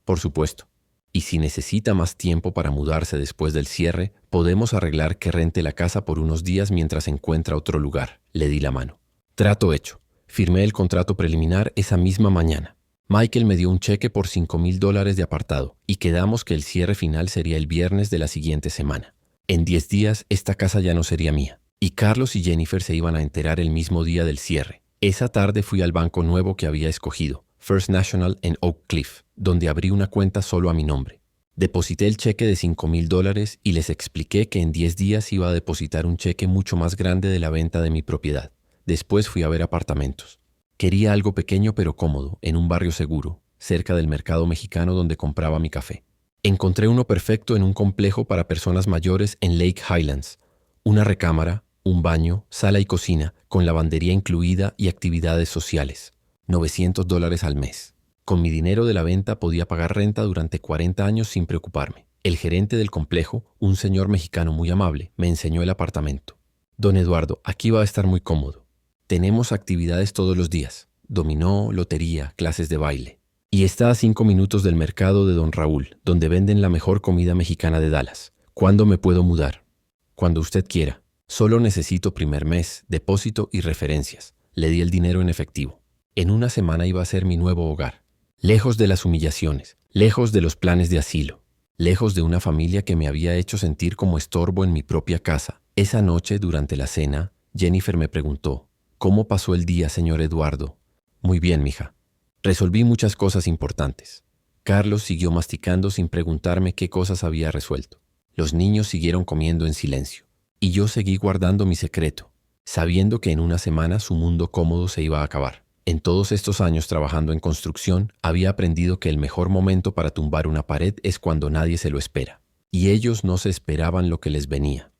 Por supuesto. Y si necesita más tiempo para mudarse después del cierre, podemos arreglar que rente la casa por unos días mientras encuentra otro lugar. Le di la mano. Trato hecho. Firmé el contrato preliminar esa misma mañana. Michael me dio un cheque por $5,000 de apartado y quedamos que el cierre final sería el viernes de la siguiente semana. En 10 días esta casa ya no sería mía y Carlos y Jennifer se iban a enterar el mismo día del cierre. Esa tarde fui al banco nuevo que había escogido, First National en Oak Cliff, donde abrí una cuenta solo a mi nombre. Deposité el cheque de $5,000 y les expliqué que en 10 días iba a depositar un cheque mucho más grande de la venta de mi propiedad. Después fui a ver apartamentos. Quería algo pequeño pero cómodo, en un barrio seguro, cerca del mercado mexicano donde compraba mi café. Encontré uno perfecto en un complejo para personas mayores en Lake Highlands. Una recámara, un baño, sala y cocina, con lavandería incluida y actividades sociales. $900 al mes. Con mi dinero de la venta podía pagar renta durante 40 años sin preocuparme. El gerente del complejo, un señor mexicano muy amable, me enseñó el apartamento. Don Eduardo, aquí va a estar muy cómodo. Tenemos actividades todos los días. Dominó, lotería, clases de baile. Y está a 5 minutos del mercado de Don Raúl, donde venden la mejor comida mexicana de Dallas. ¿Cuándo me puedo mudar? Cuando usted quiera. Solo necesito primer mes, depósito y referencias. Le di el dinero en efectivo. En una semana iba a ser mi nuevo hogar. Lejos de las humillaciones, lejos de los planes de asilo, lejos de una familia que me había hecho sentir como estorbo en mi propia casa. Esa noche, durante la cena, Jennifer me preguntó, ¿cómo pasó el día, señor Eduardo? Muy bien, mija. Resolví muchas cosas importantes. Carlos siguió masticando sin preguntarme qué cosas había resuelto. Los niños siguieron comiendo en silencio. Y yo seguí guardando mi secreto, sabiendo que en una semana su mundo cómodo se iba a acabar. En todos estos años trabajando en construcción, había aprendido que el mejor momento para tumbar una pared es cuando nadie se lo espera. Y ellos no se esperaban lo que les venía.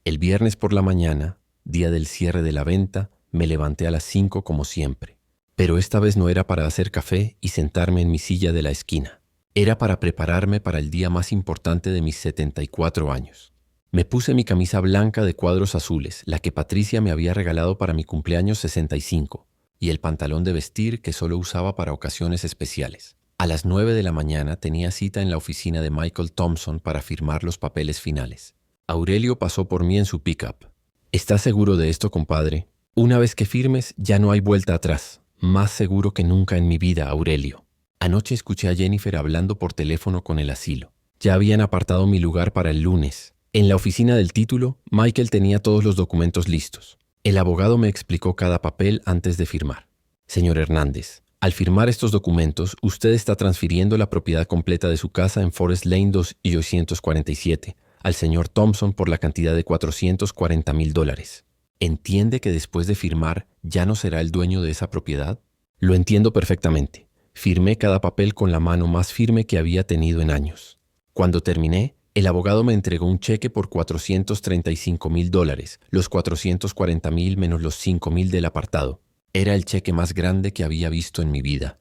El viernes por la mañana, día del cierre de la venta, me levanté a las 5 como siempre. Pero esta vez no era para hacer café y sentarme en mi silla de la esquina. Era para prepararme para el día más importante de mis 74 años. Me puse mi camisa blanca de cuadros azules, la que Patricia me había regalado para mi cumpleaños 65, y el pantalón de vestir que solo usaba para ocasiones especiales. A las 9 de la mañana tenía cita en la oficina de Michael Thompson para firmar los papeles finales. Aurelio pasó por mí en su pick-up. ¿Estás seguro de esto, compadre? Una vez que firmes, ya no hay vuelta atrás. Más seguro que nunca en mi vida, Aurelio. Anoche escuché a Jennifer hablando por teléfono con el asilo. Ya habían apartado mi lugar para el lunes. En la oficina del título, Michael tenía todos los documentos listos. El abogado me explicó cada papel antes de firmar. Señor Hernández, al firmar estos documentos, usted está transfiriendo la propiedad completa de su casa en Forest Lane 247 al señor Thompson por la cantidad de $440,000. ¿Entiende que después de firmar ya no será el dueño de esa propiedad? Lo entiendo perfectamente. Firmé cada papel con la mano más firme que había tenido en años. Cuando terminé, el abogado me entregó un cheque por $435,000, los $440,000 menos los $5,000 del apartado. Era el cheque más grande que había visto en mi vida.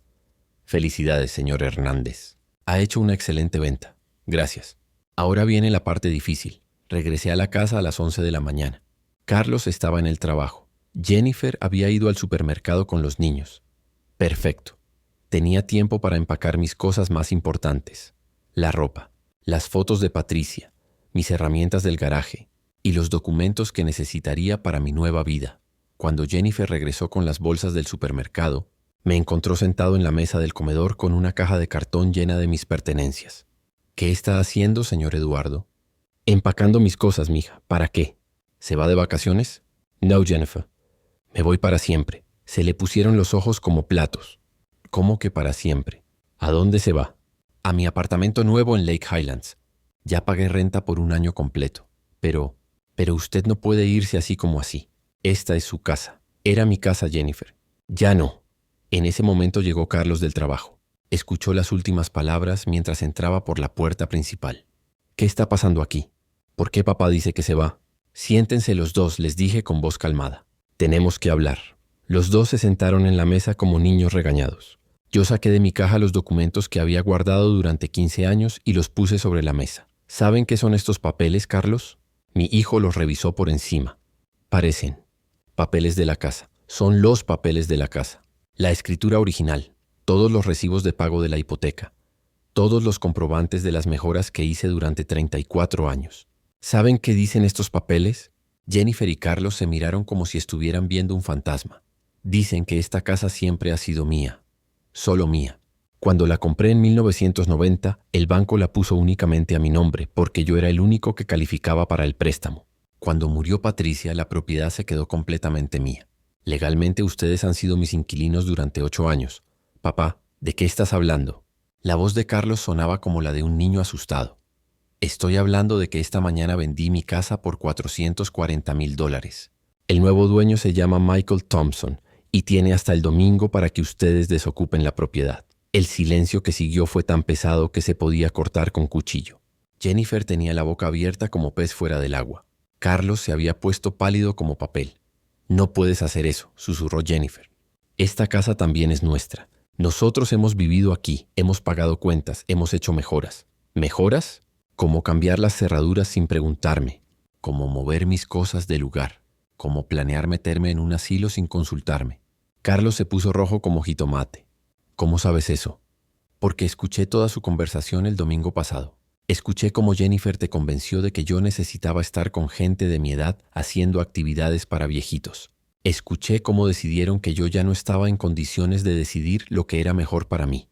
Felicidades, señor Hernández. Ha hecho una excelente venta. Gracias. Ahora viene la parte difícil. Regresé a la casa a las 11 de la mañana. Carlos estaba en el trabajo. Jennifer había ido al supermercado con los niños. Perfecto. Tenía tiempo para empacar mis cosas más importantes. La ropa. Las fotos de Patricia, mis herramientas del garaje y los documentos que necesitaría para mi nueva vida. Cuando Jennifer regresó con las bolsas del supermercado, me encontró sentado en la mesa del comedor con una caja de cartón llena de mis pertenencias. ¿Qué está haciendo, señor Eduardo? Empacando mis cosas, mija. ¿Para qué? ¿Se va de vacaciones? No, Jennifer. Me voy para siempre. Se le pusieron los ojos como platos. ¿Cómo que para siempre? ¿A dónde se va? A mi apartamento nuevo en Lake Highlands. Ya pagué renta por un año completo. Pero usted no puede irse así como así. Esta es su casa. Era mi casa, Jennifer. Ya no. En ese momento llegó Carlos del trabajo. Escuchó las últimas palabras mientras entraba por la puerta principal. ¿Qué está pasando aquí? ¿Por qué papá dice que se va? Siéntense los dos, les dije con voz calmada. Tenemos que hablar. Los dos se sentaron en la mesa como niños regañados. Yo saqué de mi caja los documentos que había guardado durante 15 años y los puse sobre la mesa. ¿Saben qué son estos papeles, Carlos? Mi hijo los revisó por encima. Parecen papeles de la casa. Son los papeles de la casa. La escritura original, todos los recibos de pago de la hipoteca, todos los comprobantes de las mejoras que hice durante 34 años. ¿Saben qué dicen estos papeles? Jennifer y Carlos se miraron como si estuvieran viendo un fantasma. Dicen que esta casa siempre ha sido mía. Solo mía. Cuando la compré en 1990, el banco la puso únicamente a mi nombre porque yo era el único que calificaba para el préstamo. Cuando murió Patricia, la propiedad se quedó completamente mía. Legalmente ustedes han sido mis inquilinos durante 8 años. Papá, ¿de qué estás hablando? La voz de Carlos sonaba como la de un niño asustado. Estoy hablando de que esta mañana vendí mi casa por $440,000. El nuevo dueño se llama Michael Thompson y tiene hasta el domingo para que ustedes desocupen la propiedad. El silencio que siguió fue tan pesado que se podía cortar con cuchillo. Jennifer tenía la boca abierta como pez fuera del agua. Carlos se había puesto pálido como papel. «No puedes hacer eso», susurró Jennifer. «Esta casa también es nuestra. Nosotros hemos vivido aquí, hemos pagado cuentas, hemos hecho mejoras». ¿Mejoras? Como cambiar las cerraduras sin preguntarme, como mover mis cosas de lugar, como planear meterme en un asilo sin consultarme. Carlos se puso rojo como jitomate. «¿Cómo sabes eso?» «Porque escuché toda su conversación el domingo pasado. Escuché cómo Jennifer te convenció de que yo necesitaba estar con gente de mi edad haciendo actividades para viejitos. Escuché cómo decidieron que yo ya no estaba en condiciones de decidir lo que era mejor para mí».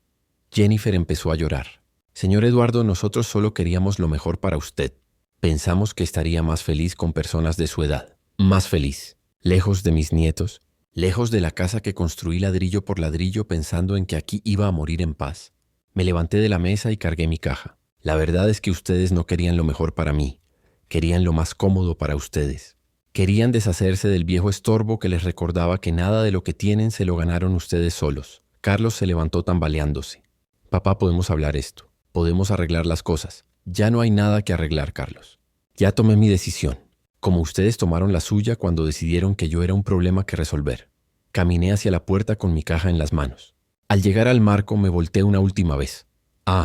Jennifer empezó a llorar. «Señor Eduardo, nosotros solo queríamos lo mejor para usted. Pensamos que estaría más feliz con personas de su edad. Más feliz. Lejos de mis nietos. Lejos de la casa que construí ladrillo por ladrillo pensando en que aquí iba a morir en paz. Me levanté de la mesa y cargué mi caja. La verdad es que ustedes no querían lo mejor para mí. Querían lo más cómodo para ustedes. Querían deshacerse del viejo estorbo que les recordaba que nada de lo que tienen se lo ganaron ustedes solos». Carlos se levantó tambaleándose. «Papá, podemos hablar esto. Podemos arreglar las cosas. Ya no hay nada que arreglar, Carlos. Ya tomé mi decisión, como ustedes tomaron la suya cuando decidieron que yo era un problema que resolver». Caminé hacia la puerta con mi caja en las manos. Al llegar al marco me volteé una última vez.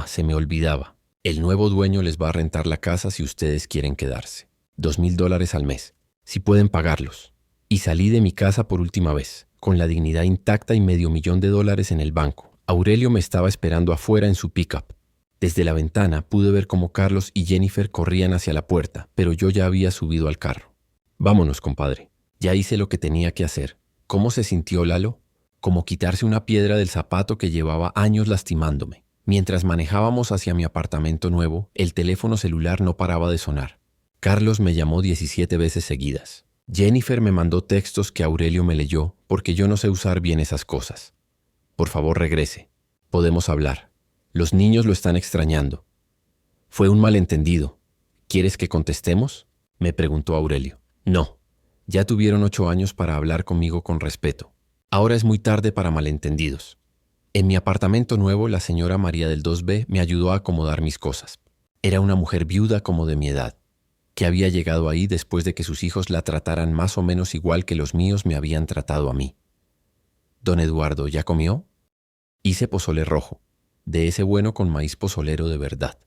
Se me olvidaba. El nuevo dueño les va a rentar la casa si ustedes quieren quedarse. $2,000 al mes, si pueden pagarlos. Y salí de mi casa por última vez, con la dignidad intacta y $500,000 en el banco. Aurelio me estaba esperando afuera en su pickup. Desde la ventana pude ver cómo Carlos y Jennifer corrían hacia la puerta, pero yo ya había subido al carro. «Vámonos, compadre. Ya hice lo que tenía que hacer». ¿Cómo se sintió Lalo? Como quitarse una piedra del zapato que llevaba años lastimándome. Mientras manejábamos hacia mi apartamento nuevo, el teléfono celular no paraba de sonar. Carlos me llamó 17 veces seguidas. Jennifer me mandó textos que Aurelio me leyó porque yo no sé usar bien esas cosas. «Por favor, regrese. Podemos hablar. Los niños lo están extrañando». «Fue un malentendido. ¿Quieres que contestemos?», me preguntó Aurelio. «No. Ya tuvieron 8 años para hablar conmigo con respeto. Ahora es muy tarde para malentendidos». En mi apartamento nuevo, la señora María del 2B me ayudó a acomodar mis cosas. Era una mujer viuda como de mi edad, que había llegado ahí después de que sus hijos la trataran más o menos igual que los míos me habían tratado a mí. «Don Eduardo, ¿ya comió?». Hice pozole rojo, de ese bueno con maíz pozolero de verdad.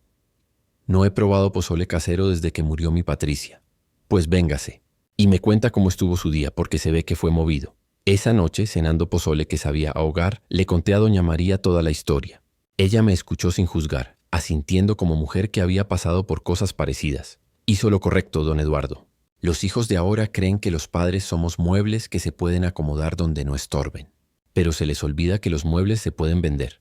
«No he probado pozole casero desde que murió mi Patricia». «Pues véngase, y me cuenta cómo estuvo su día, porque se ve que fue movido». Esa noche, cenando pozole que sabía ahogar, le conté a doña María toda la historia. Ella me escuchó sin juzgar, asintiendo como mujer que había pasado por cosas parecidas. «Hizo lo correcto, don Eduardo. Los hijos de ahora creen que los padres somos muebles que se pueden acomodar donde no estorben. Pero se les olvida que los muebles se pueden vender».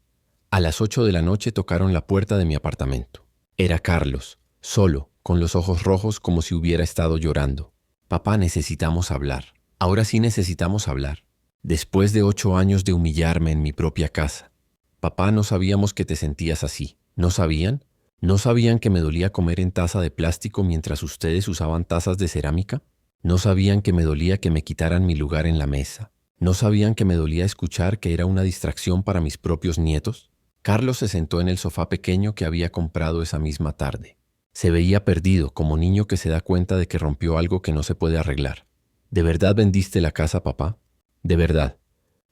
A las 8 de la noche tocaron la puerta de mi apartamento. Era Carlos, solo, con los ojos rojos como si hubiera estado llorando. «Papá, necesitamos hablar. Ahora sí necesitamos hablar. Después de 8 años de humillarme en mi propia casa. Papá, no sabíamos que te sentías así. ¿No sabían? ¿No sabían que me dolía comer en taza de plástico mientras ustedes usaban tazas de cerámica? ¿No sabían que me dolía que me quitaran mi lugar en la mesa? ¿No sabían que me dolía escuchar que era una distracción para mis propios nietos?» Carlos se sentó en el sofá pequeño que había comprado esa misma tarde. Se veía perdido, como niño que se da cuenta de que rompió algo que no se puede arreglar. «¿De verdad vendiste la casa, papá?». «De verdad.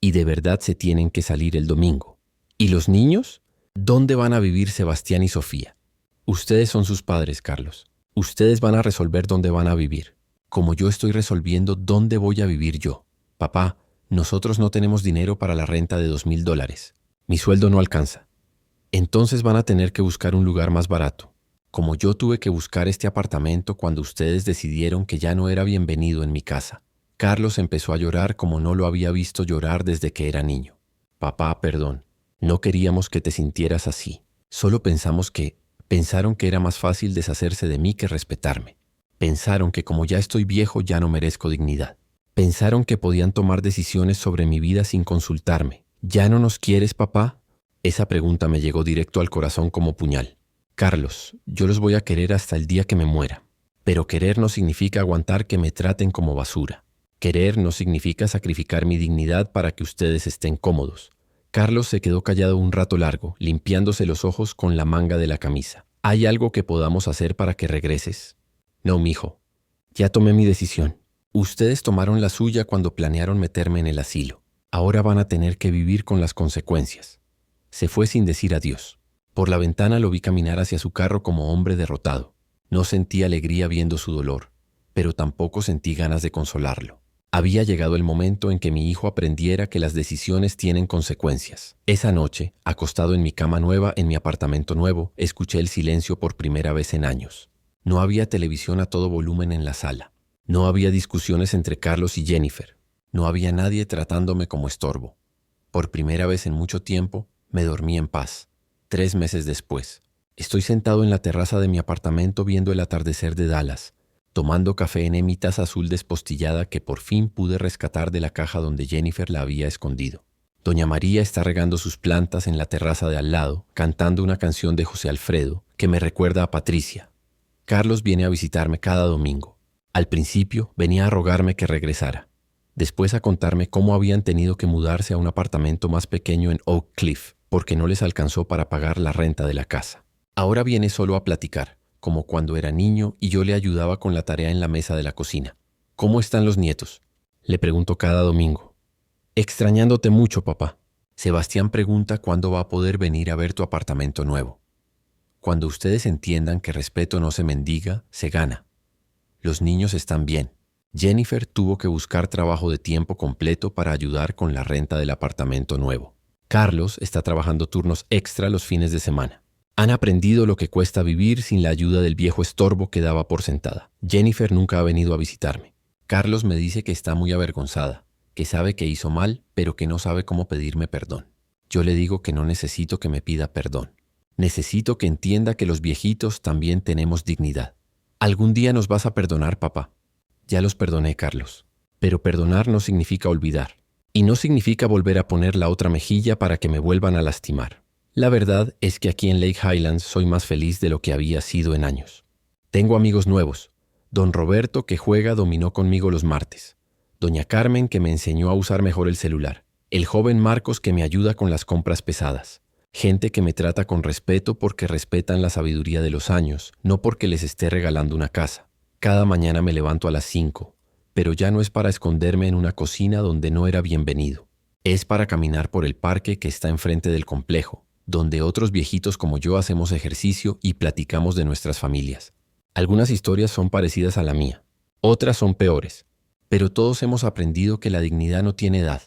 Y de verdad se tienen que salir el domingo». «¿Y los niños? ¿Dónde van a vivir Sebastián y Sofía?». «Ustedes son sus padres, Carlos. Ustedes van a resolver dónde van a vivir, como yo estoy resolviendo dónde voy a vivir yo. Papá, nosotros no tenemos dinero para la renta de $2,000. Mi sueldo no alcanza. Entonces van a tener que buscar un lugar más barato, como yo tuve que buscar este apartamento cuando ustedes decidieron que ya no era bienvenido en mi casa». Carlos empezó a llorar como no lo había visto llorar desde que era niño. «Papá, perdón. No queríamos que te sintieras así. Solo pensaron que era más fácil deshacerse de mí que respetarme. Pensaron que como ya estoy viejo ya no merezco dignidad. Pensaron que podían tomar decisiones sobre mi vida sin consultarme. ¿Ya no nos quieres, papá?». Esa pregunta me llegó directo al corazón como puñal. «Carlos, yo los voy a querer hasta el día que me muera. Pero querer no significa aguantar que me traten como basura. Querer no significa sacrificar mi dignidad para que ustedes estén cómodos». Carlos se quedó callado un rato largo, limpiándose los ojos con la manga de la camisa. «¿Hay algo que podamos hacer para que regreses?». «No, mijo. Ya tomé mi decisión. Ustedes tomaron la suya cuando planearon meterme en el asilo. Ahora van a tener que vivir con las consecuencias. Se fue sin decir adiós. Por la ventana lo vi caminar hacia su carro como hombre derrotado. No sentí alegría viendo su dolor, pero tampoco sentí ganas de consolarlo. Había llegado el momento en que mi hijo aprendiera que las decisiones tienen consecuencias. Esa noche, acostado en mi cama nueva en mi apartamento nuevo, escuché el silencio por primera vez en años. No había televisión a todo volumen en la sala. No había discusiones entre Carlos y Jennifer. No había nadie tratándome como estorbo. Por primera vez en mucho tiempo, me dormí en paz. 3 meses después, estoy sentado en la terraza de mi apartamento viendo el atardecer de Dallas, tomando café en mi taza azul despostillada que por fin pude rescatar de la caja donde Jennifer la había escondido. Doña María está regando sus plantas en la terraza de al lado, cantando una canción de José Alfredo que me recuerda a Patricia. Carlos viene a visitarme cada domingo. Al principio venía a rogarme que regresara. Después a contarme cómo habían tenido que mudarse a un apartamento más pequeño en Oak Cliff, porque no les alcanzó para pagar la renta de la casa. Ahora viene solo a platicar, como cuando era niño y yo le ayudaba con la tarea en la mesa de la cocina. ¿Cómo están los nietos?, le pregunto cada domingo. Extrañándote mucho, papá. Sebastián pregunta cuándo va a poder venir a ver tu apartamento nuevo. Cuando ustedes entiendan que respeto no se mendiga, se gana. Los niños están bien. Jennifer tuvo que buscar trabajo de tiempo completo para ayudar con la renta del apartamento nuevo. Carlos está trabajando turnos extra los fines de semana. Han aprendido lo que cuesta vivir sin la ayuda del viejo estorbo que daba por sentada. Jennifer nunca ha venido a visitarme. Carlos me dice que está muy avergonzada, que sabe que hizo mal, pero que no sabe cómo pedirme perdón. Yo le digo que no necesito que me pida perdón. Necesito que entienda que los viejitos también tenemos dignidad. Algún día nos vas a perdonar, papá. Ya los perdoné, Carlos. Pero perdonar no significa olvidar. Y no significa volver a poner la otra mejilla para que me vuelvan a lastimar. La verdad es que aquí en Lake Highlands soy más feliz de lo que había sido en años. Tengo amigos nuevos. Don Roberto, que juega dominó conmigo los martes. Doña Carmen, que me enseñó a usar mejor el celular. El joven Marcos, que me ayuda con las compras pesadas. Gente que me trata con respeto porque respetan la sabiduría de los años, no porque les esté regalando una casa. Cada mañana me levanto a las 5, pero ya no es para esconderme en una cocina donde no era bienvenido. Es para caminar por el parque que está enfrente del complejo, donde otros viejitos como yo hacemos ejercicio y platicamos de nuestras familias. Algunas historias son parecidas a la mía, otras son peores, pero todos hemos aprendido que la dignidad no tiene edad.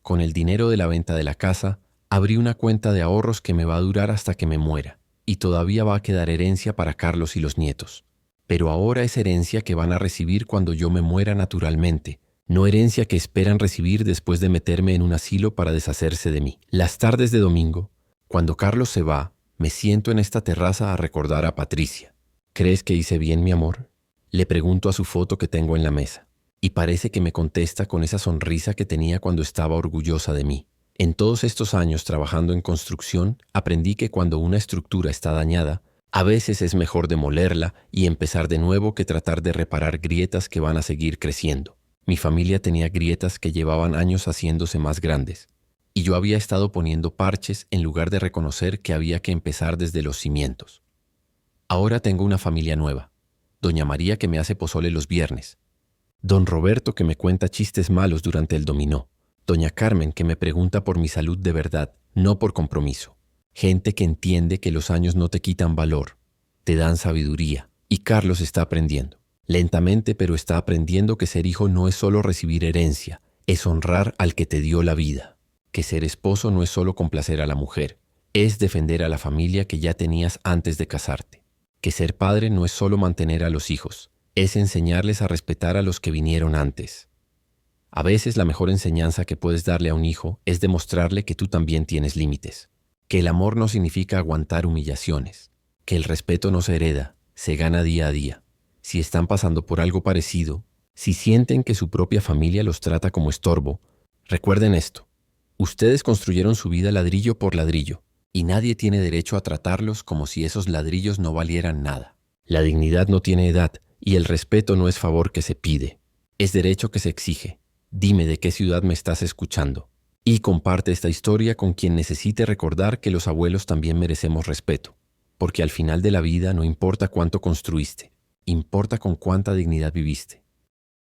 Con el dinero de la venta de la casa, abrí una cuenta de ahorros que me va a durar hasta que me muera, y todavía va a quedar herencia para Carlos y los nietos. Pero ahora es herencia que van a recibir cuando yo me muera naturalmente, no herencia que esperan recibir después de meterme en un asilo para deshacerse de mí. Las tardes de domingo, cuando Carlos se va, me siento en esta terraza a recordar a Patricia. ¿Crees que hice bien, mi amor?, le pregunto a su foto que tengo en la mesa, y parece que me contesta con esa sonrisa que tenía cuando estaba orgullosa de mí. En todos estos años trabajando en construcción, aprendí que cuando una estructura está dañada, a veces es mejor demolerla y empezar de nuevo que tratar de reparar grietas que van a seguir creciendo. Mi familia tenía grietas que llevaban años haciéndose más grandes, y yo había estado poniendo parches en lugar de reconocer que había que empezar desde los cimientos. Ahora tengo una familia nueva. Doña María, que me hace pozole los viernes. Don Roberto, que me cuenta chistes malos durante el dominó. Doña Carmen, que me pregunta por mi salud de verdad, no por compromiso. Gente que entiende que los años no te quitan valor, te dan sabiduría. Y Carlos está aprendiendo. Lentamente, pero está aprendiendo que ser hijo no es solo recibir herencia, es honrar al que te dio la vida. Que ser esposo no es solo complacer a la mujer, es defender a la familia que ya tenías antes de casarte. Que ser padre no es solo mantener a los hijos, es enseñarles a respetar a los que vinieron antes. A veces la mejor enseñanza que puedes darle a un hijo es demostrarle que tú también tienes límites. Que el amor no significa aguantar humillaciones. Que el respeto no se hereda, se gana día a día. Si están pasando por algo parecido, si sienten que su propia familia los trata como estorbo, recuerden esto. Ustedes construyeron su vida ladrillo por ladrillo, y nadie tiene derecho a tratarlos como si esos ladrillos no valieran nada. La dignidad no tiene edad, y el respeto no es favor que se pide, es derecho que se exige. Dime de qué ciudad me estás escuchando. Y comparte esta historia con quien necesite recordar que los abuelos también merecemos respeto, porque al final de la vida no importa cuánto construiste, Importa con cuánta dignidad viviste.